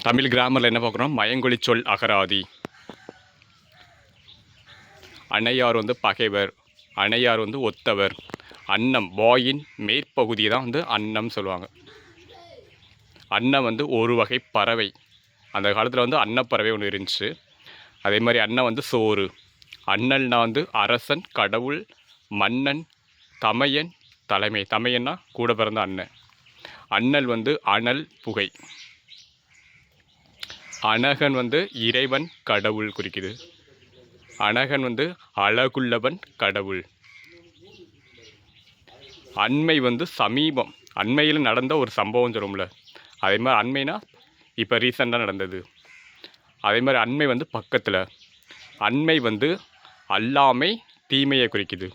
தமிழ் கிராமரில் என்ன பார்க்குறோம்? மயங்கொலி சொல் அகராதி. அணையார் வந்து பகைவர், அணையார் வந்து ஒத்தவர். அன்னம் வாயின் மேற்பகுதியை தான் வந்து அன்னம் சொல்லுவாங்க. அன்னம் வந்து ஒரு வகை பறவை. அந்த காலத்தில் வந்து அன்னப்பறவை ஒன்று இருந்துச்சு. அதே மாதிரி அன்னம் வந்து சோறு. அண்ணல்னா வந்து அரசன், கடவுள், மன்னன், தமையன், தலைமை. தமையன்னா கூட பிறந்த அண்ணன். அண்ணல் வந்து அனல், புகை. அனகன் வந்து இறைவன், கடவுள் குறிக்குது. அனகன் வந்து அழகுள்ளவன், கடவுள். அண்மை வந்து சமீபம். அண்மையில் நடந்த ஒரு சம்பவம் சொல்லும்ல, அதே மாதிரி அண்மைனா இப்போ ரீசெண்டாக நடந்தது. அதே மாதிரி அண்மை வந்து பக்கத்தில். அண்மை வந்து அல்லாமை, தீமையை குறிக்குது.